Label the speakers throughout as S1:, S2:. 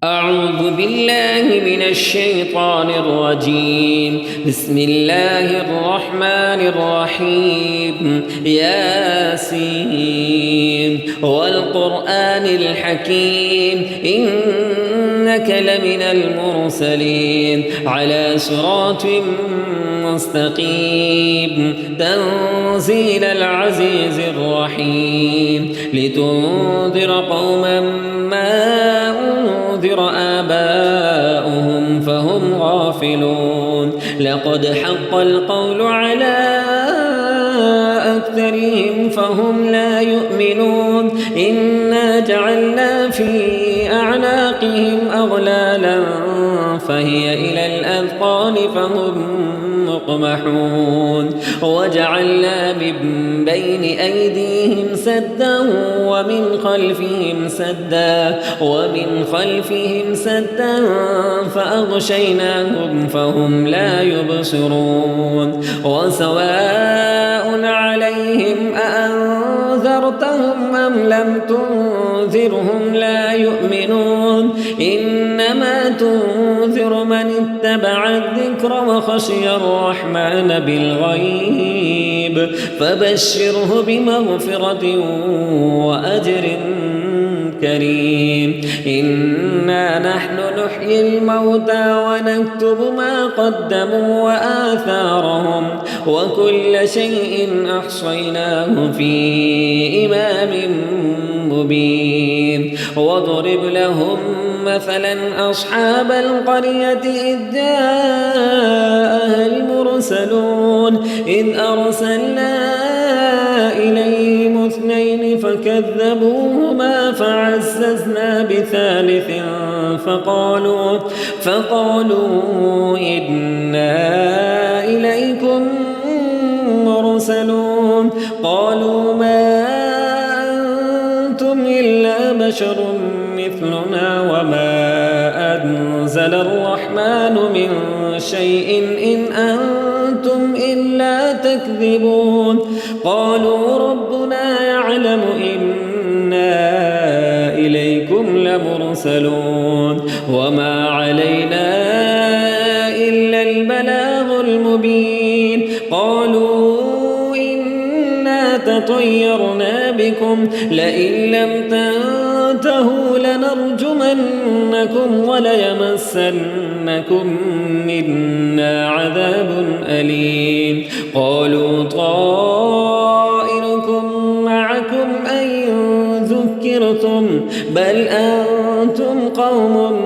S1: أعوذ بالله من الشيطان الرجيم. بسم الله الرحمن الرحيم. ياسين والقرآن الحكيم إنك لمن المرسلين على صراط مستقيم تنزيل العزيز الرحيم لتنذر قوما ما أنذر آباؤهم فهم غافلون. لقد حق القول على أكثرهم فهم لا يؤمنون. إنا جعلنا في أعناقهم أغلالا فهي إلى الأذقان فهم مقمحون. وجعلنا من بين أيديهم سدا ومن خلفهم سدا فأغشيناهم فهم لا يبصرون. وسواء عليهم أأنذرتهم أم لم تنذرهم لا يؤمنون. إنما تنذر من اتبع الذكر وخشي الرحمن بالغيب فبشره بمغفرة وأجر كريم. إنا نحن نحيي الموتى ونكتب ما قدموا وآثارهم وكل شيء أحصيناه في إمام مبين. واضرب لهم مثلا أصحاب القرية إذ جاءها المرسلون إذ أرسلنا إليهم اثنين فكذبوهما فعززنا بثالث فقالوا إنا إليكم مرسلون. قالوا ما أنتم إلا بشر مثلنا وما أنزل الرحمن من شيء إن أنتم إلا تكذبون. قالوا ربنا يعلم إنا إليكم لمرسلون وما علينا إلا البلاغ المبين. قالوا إنا تطيرنا بكم لئن لم تنتهوا لنرجمنكم وليمسنكم منا عذاب أليم. قالوا طائركم معكم أئن ذكرتم بل أنتم قوم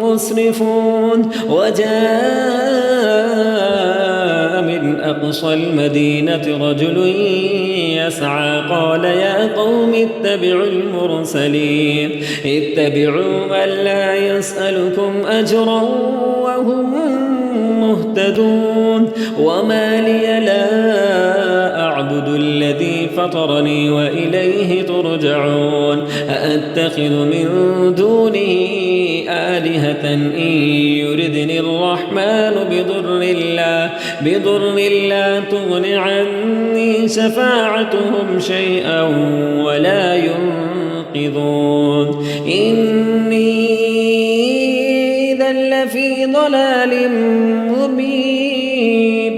S1: مسرفون. وجاء من أقصى المدينة رجل يسعى قال يا قوم اتبعوا المرسلين اتبعوا من لا يسألكم أجرا وهم مهتدون. وما لي لا أعبد الذي فطرني وإليه ترجعون. أأتخذ من دونه آلهة إن يردني الرحمن بضر لا تغن عني شفاعتهم شيئا ولا ينقذون. إني إذا لفي ضلال مبين.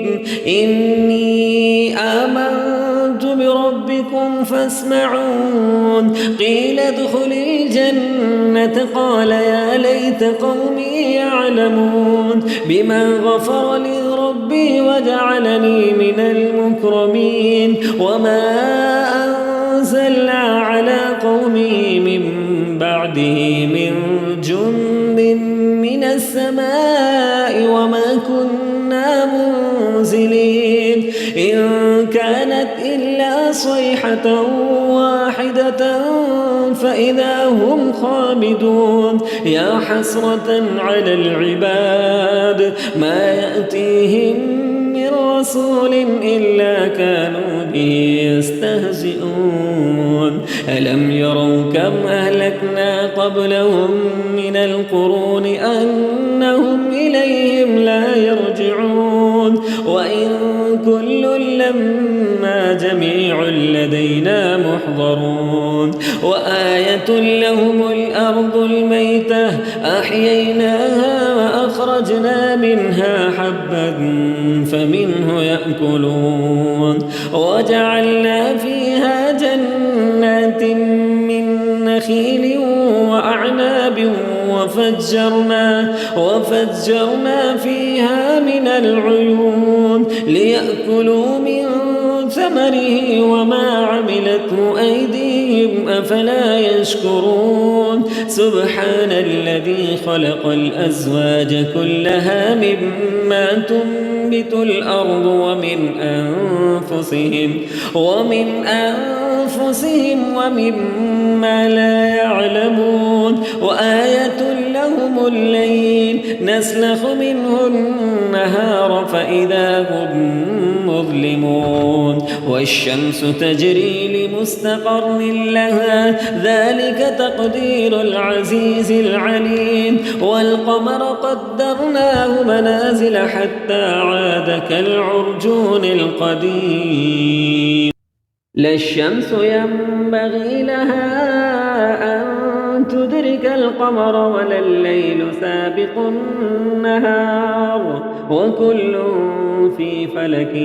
S1: إني آمنت بربكم فاسمعون. قيل ادخل الجنة قال يا ليت قومي يعلمون بما غفر لي ربي وجعلني من المكرمين. وما أنزلنا على قومه من بعده من جند من السماء وما كنا منزلين. إن كانت إلا صيحة واحدة فإذا هم خامدون. يا حسرة على العباد ما يأتيهم من رسول إلا كانوا به يستهزئون. ألم يروا كم أهلكنا قبلهم من القرون أنهم إليهم لا يرجعون. وإن كل لما جميع لدينا محضرون وآية لهم الأرض الميتة أحييناها وأخرجنا منها حبا فمنه يأكلون وجعلنا فيها جنات من نخيل وأعناب وفجرنا فيها من العيون ليأكلوا من ثمره وما عملته أيديهم أفلا يشكرون سبحان الذي خلق الأزواج كلها مما تنبت الأرض ومن أنفسهم ومما لا يعلمون وآية لهم الليل نسلخ منه النهار فإذا هم مظلمون والشمس تجري لمستقر لها ذلك تقدير العزيز العليم والقمر قدرناه منازل حتى عاد كالعرجون القديم لا الشمس ينبغي لها أن تدرك القمر ولا الليل سابق النهار وكل في فلك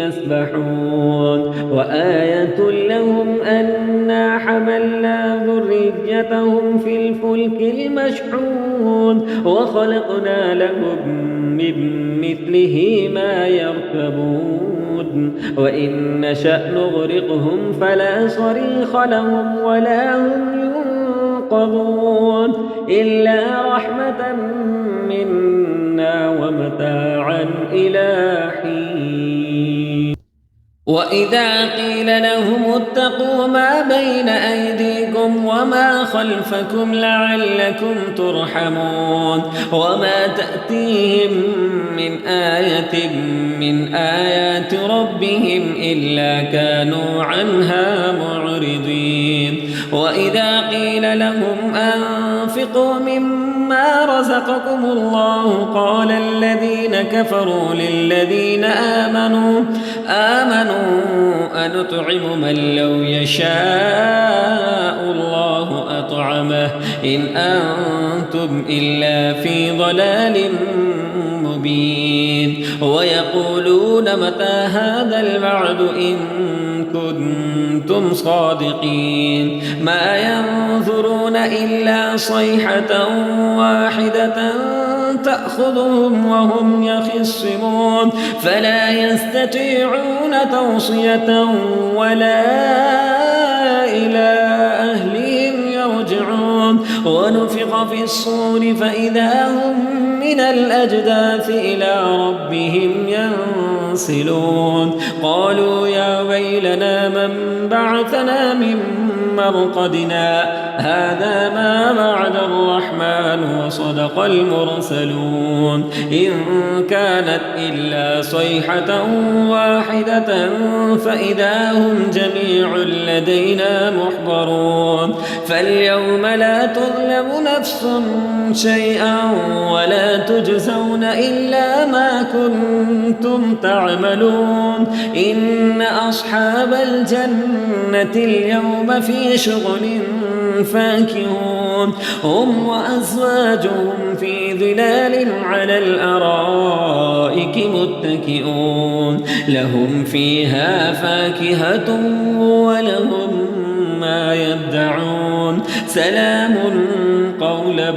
S1: يسبحون وآية لهم أنا حملنا ذريتهم في الفلك المشحون وخلقنا لهم من مثله ما يركبون وإن نشأ نغرقهم فلا صريخ لهم ولا هم ينقذون إلا رحمة منا ومتاعا إلى حين وإذا قيل لهم اتقوا ما بين أيديكم وما خلفكم لعلكم ترحمون وما تأتيهم من آية من آيات ربهم إلا كانوا عنها معرضين وإذا قيل لهم أنفقوا مما رزقكم الله قال الذين كفروا للذين آمنوا أنطعم من لو يشاء الله أطعمه إن أنتم إلا في ضلال مبين ويقولون متى هذا الوعد إن كنتم صادقين ما ينظرون إلا صيحة واحدة تأخذهم وهم يخصمون فلا يستطيعون توصية ولا إلى أهلهم يرجعون ونفخ في الصور فإذا هم من الأجداث إلى ربهم ينسلون قالوا يا ويلنا من بعثنا من مرقدنا هذا ما وعد الرحمن وصدق المرسلون إن كانت إلا صيحة واحدة فإذا هم جميع لدينا محضرون فاليوم لا تظلم نفس شيئا ولا تجزون إلا ما كنتم تعملون إن أصحاب الجنة اليوم في شغل فاكهون هم وأزواجهم في ظلال على الأرائك متكئون لهم فيها فاكهة ولهم ما يدعون سلام قولا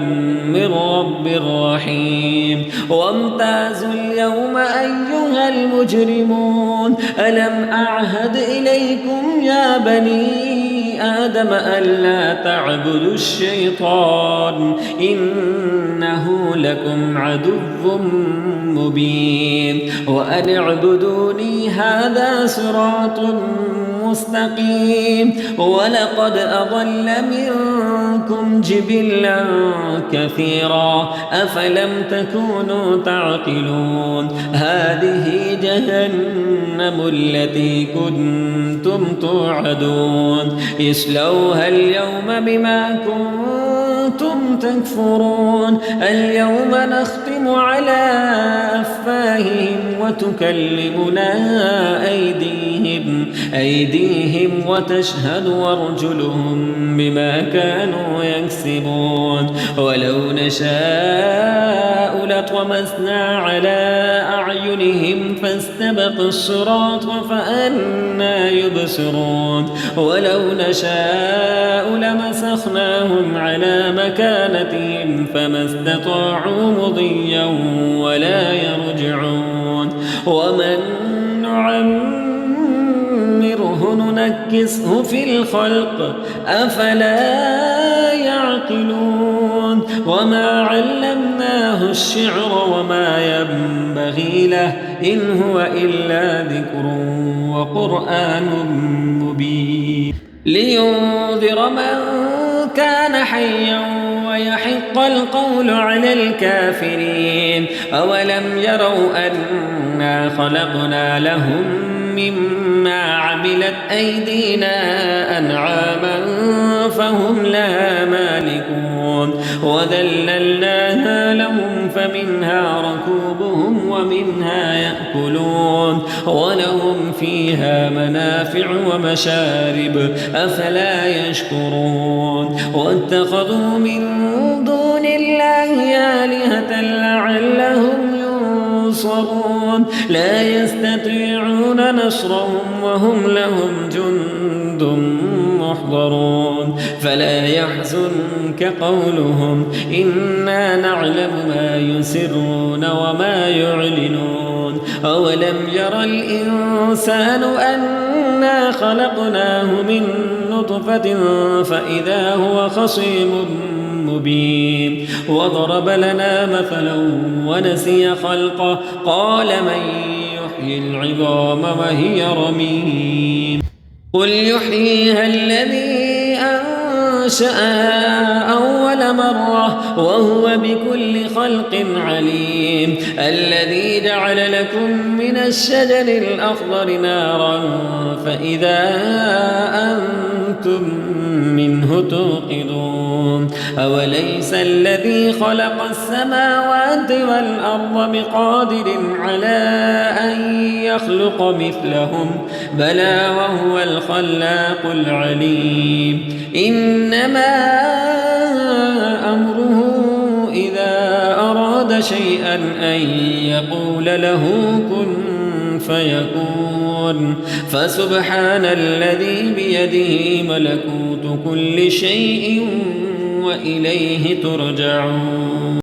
S1: من رب رحيم وامتازوا اليوم أيها المجرمون ألم أعهد إليكم يا بني آدم ألا تعبدوا الشيطان إنه لكم عدو مبين وأن اعبدوني هذا صراط مستقيم ولقد أضل منكم جبلا كثيرا أفلم تكونوا تعقلون هذه جهنم التي كنتم توعدون اصلوها اليوم بما كنتم كنتم تكفرون اليوم نختم على أفواههم وتكلمنا أيديهم وتشهد أرجلهم بما كانوا يكسبون ولو نشاء لطمسنا على أعينهم فاستبقوا الصراط فأنى يبصرون ولو نشاء لمسخناهم على مكانتهم فما استطاعوا مضيا ولا يرجعون ومن نعمره ننكسه في الخلق أفلا يعقلون وما علمناه الشعر وما ينبغي له إن هو إلا ذكر وقرآن مبين لينذر من كان حيا ويحق القول على الكافرين أولم يروا أنا خلقنا لهم مما عملت أيدينا أنعاما فهم لها مالكون وذللناها لهم فمنها ركوبهم ومنها يأكلون ولهم فيها منافع ومشارب أفلا يشكرون واتخذوا من دون الله آلهة لعلهم ينصرون لا يستطيعون نصرهم وهم لهم جند محضرون فلا يحزنك قولهم إنا نعلم ما يسرون وما يعلنون أولم ير الإنسان أنا خلقناه من نطفة فإذا هو خصيم مبين وضرب لنا مثلا ونسي خلقه قال من يحيي العظام وهي رميم قل يحييها الذي أنشأها أول مرة وهو بكل خلق عليم الذي جعل لكم من الشجر الأخضر نارا فإذا أنتم منه توقدون أوليس الذي خلق السماوات والأرض بقادر على أن يخلق مثلهم بلى وهو الخلاق العليم إنما أمره إذا أراد شيئا أن يقول له كن فيكون فسبحان الذي بيده ملكوت كل شيء وإليه ترجعون